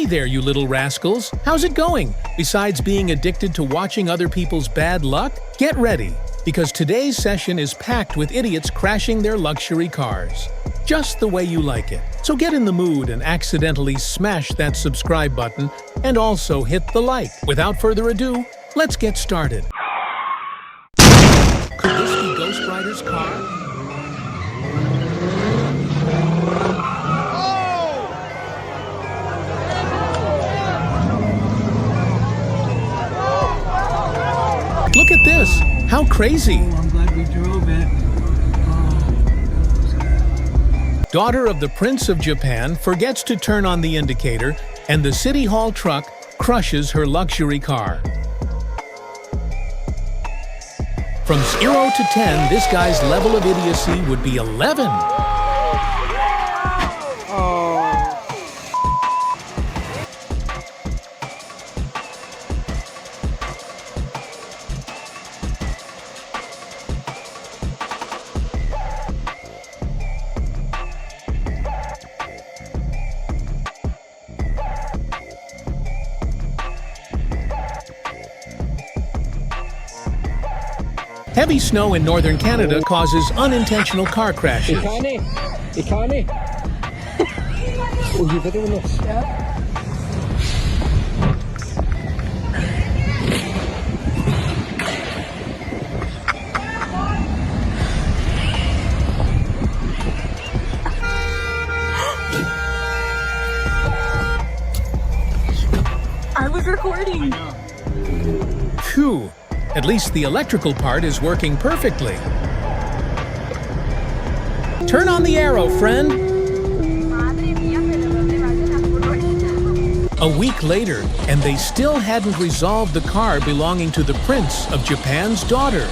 Hey there, you little rascals. How's it going? Besides being addicted to watching other people's bad luck, get ready, because today's session is packed with idiots crashing their luxury cars. Just the way you like it. So get in the mood and accidentally smash that subscribe button and also hit the like. Without further ado, let's get started. Could this be Ghost Rider's car? Look at this! How crazy! Oh, I'm glad we drove it. Daughter of the Prince of Japan forgets to turn on the indicator, and the City Hall truck crushes her luxury car. From 0 to 10, this guy's level of idiocy would be 11. Heavy snow in northern Canada causes unintentional car crashes. Economy. I was recording. Phew! At least the electrical part is working perfectly. Turn on the arrow, friend! A week later, and they still hadn't resolved the car belonging to the Prince of Japan's daughter.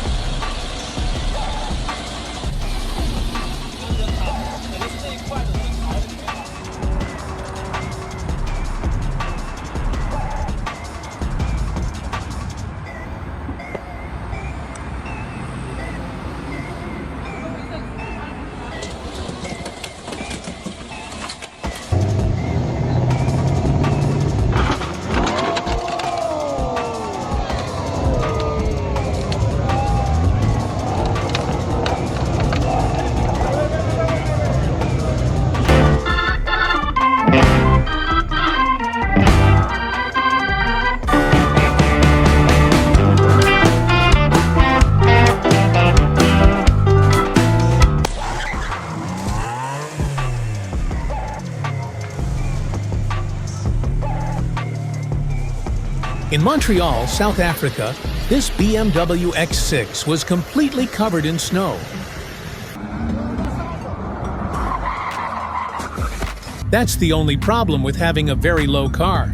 In Montreal, South Africa, this BMW X6 was completely covered in snow. That's the only problem with having a very low car.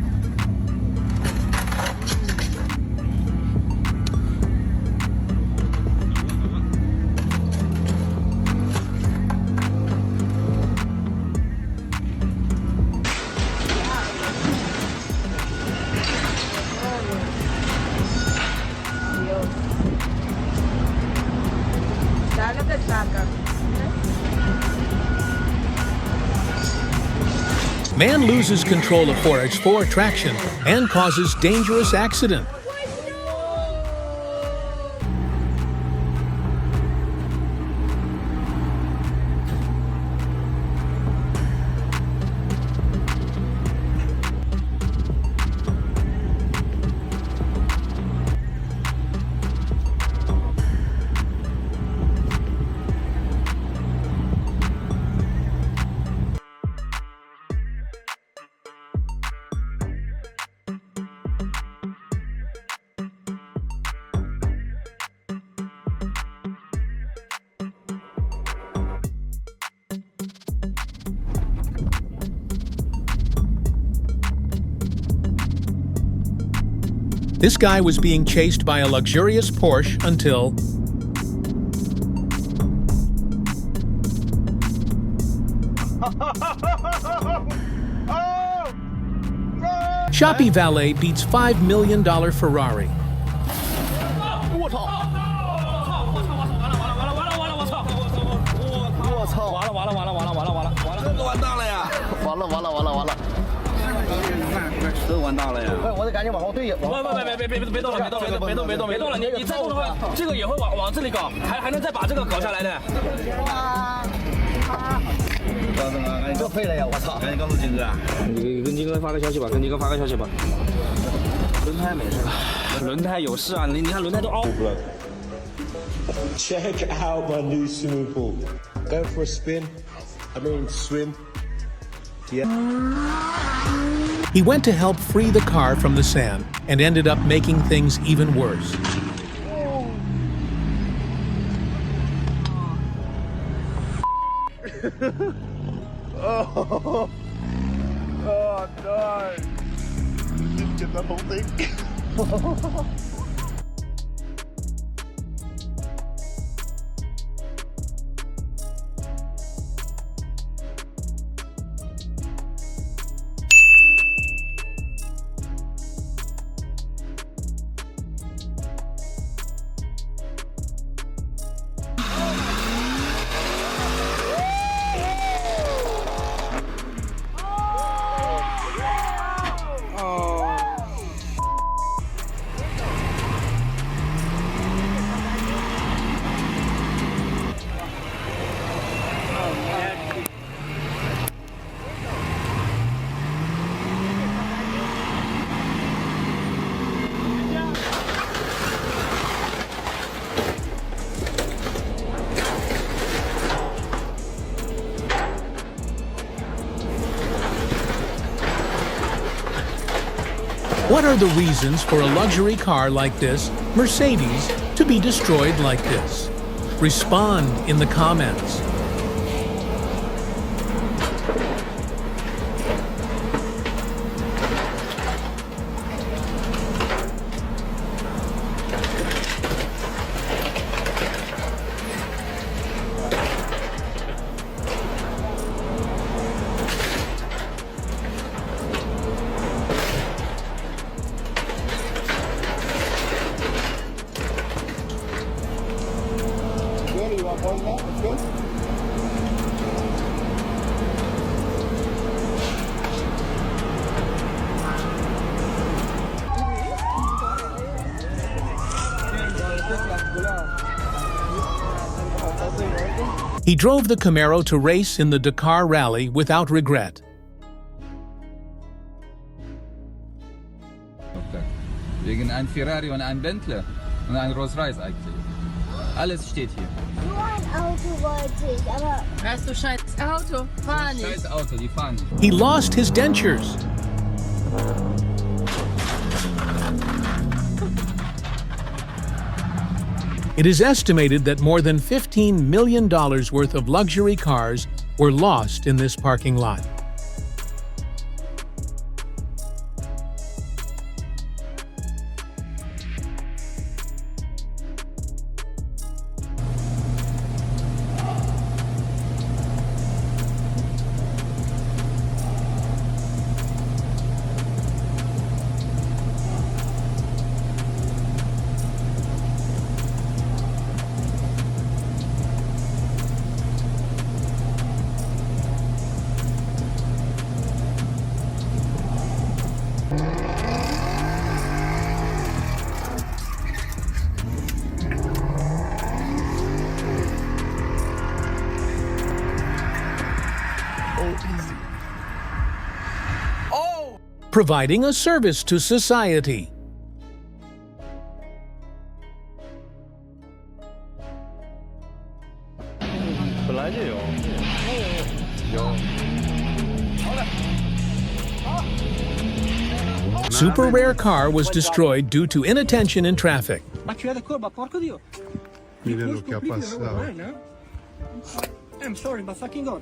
Man loses control of 4x4 traction and causes dangerous accident. This guy was being chased by a luxurious Porsche until Shopee Valet beats $5 million Ferrari. 都完蛋了呀！我得赶紧往后退。别动了，别动了！你再动的话，这个也会往这里搞，还能再把这个搞下来的。这废了呀！我操！赶紧告诉金哥啊！你跟金哥发个消息吧，轮胎没事吧？轮胎有事啊！你看轮胎都凹。Check out my new swimming pool. Go for a spin. I mean swim. Yeah. He went to help free the car from the sand and ended up making things even worse. Oh no! Didn't get that whole thing. What are the reasons for a luxury car like this, Mercedes, to be destroyed like this? Respond in the comments. He drove the Camaro to race in the Dakar Rally without regret. Wegen ein Ferrari und ein Bentley und ein Rolls-Royce eigentlich. Alles steht hier. Nur ein Auto wollte ich, aber... Weißt du, scheiß Auto, fahr nicht. Scheiß Auto, die fahren nicht. He lost his dentures. It is estimated that more than $15 million worth of luxury cars were lost in this parking lot. Providing a service to society. Super rare car was destroyed due to inattention in traffic. Mire lo que ha pasado. I'm sorry, but fucking God.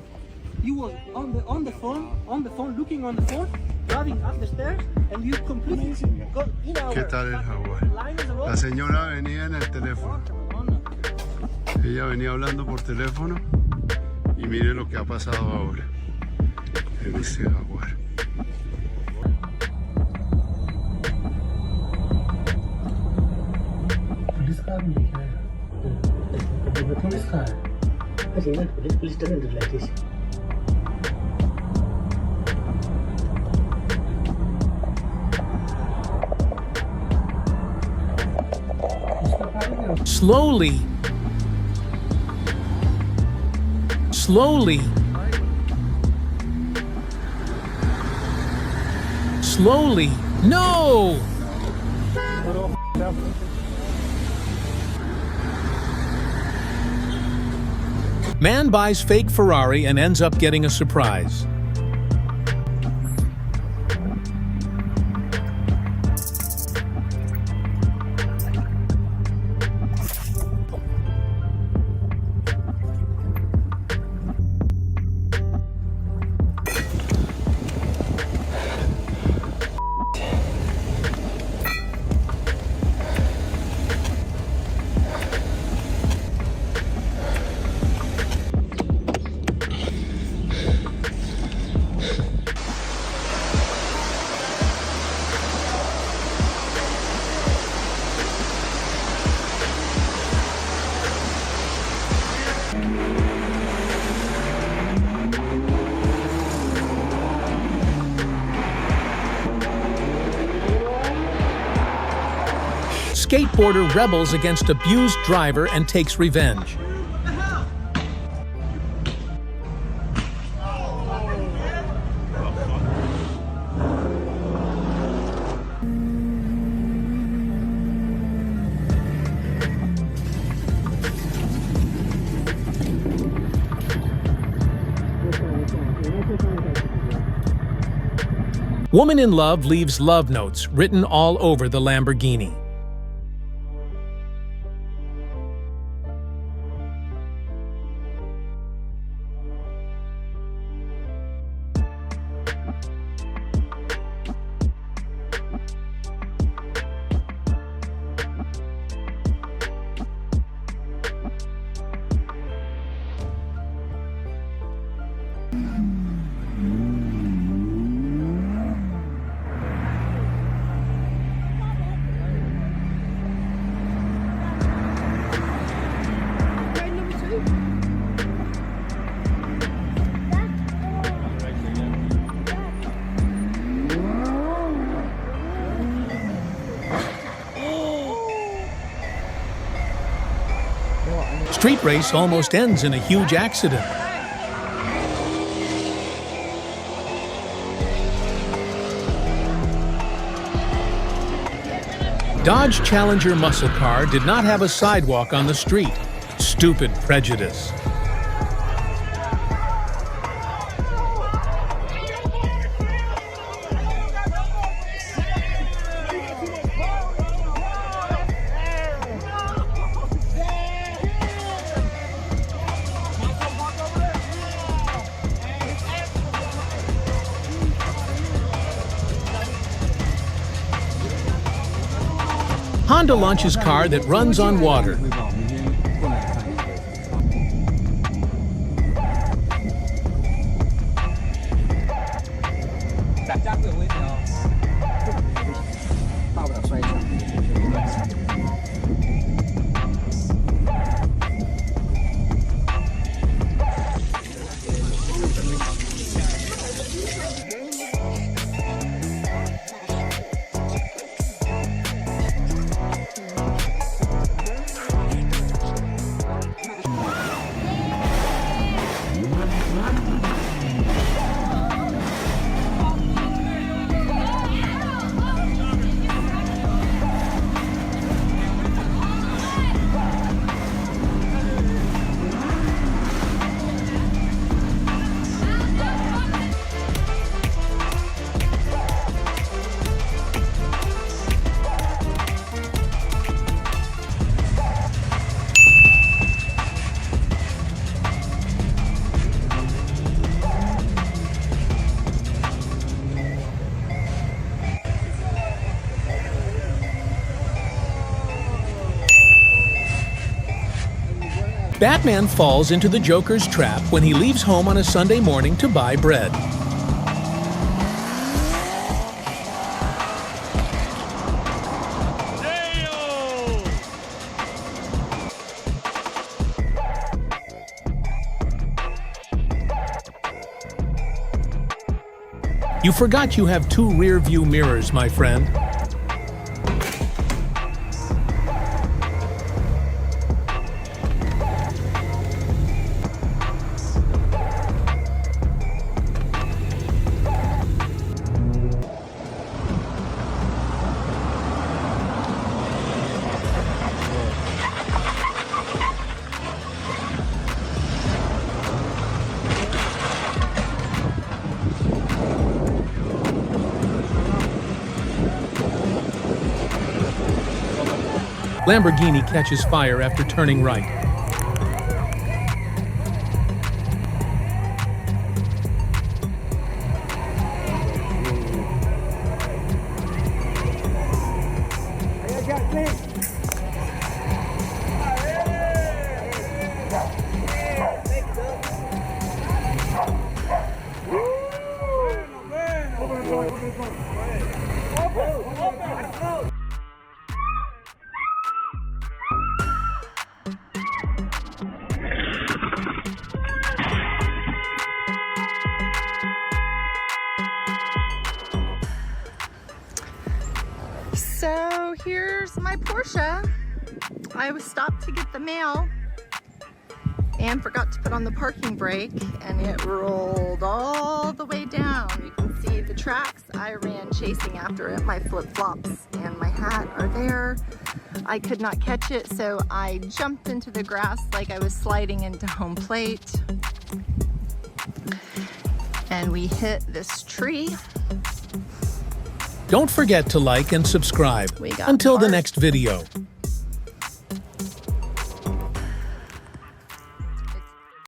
You was on the phone, looking on the phone, driving up the stairs, and you completely got in our... ¿Qué tal el Hawái? La señora venía en el teléfono. Ella venía hablando por teléfono y mire lo que ha pasado ahora en este Jaguar. Police car the police car. I think that police doesn't do like this. Slowly. Slowly. Slowly. No! Man buys fake Ferrari and ends up getting a surprise. Skateboarder rebels against abused driver and takes revenge. Woman in love leaves love notes written all over the Lamborghini. Street race almost ends in a huge accident. Dodge Challenger muscle car did not have a sidewalk on the street. Stupid prejudice. Honda launches car that runs on water. Batman falls into the Joker's trap when he leaves home on a Sunday morning to buy bread. You forgot you have 2 rear view mirrors, my friend. Lamborghini catches fire after turning right. So here's my Porsche. I was stopped to get the mail and forgot to put on the parking brake, and it rolled all the way down. You can see the tracks. I ran chasing after it. My flip-flops and my hat are there. I could not catch it, so I jumped into the grass like I was sliding into home plate. And we hit this tree. Don't forget to like and subscribe. We got Until the parked. next video.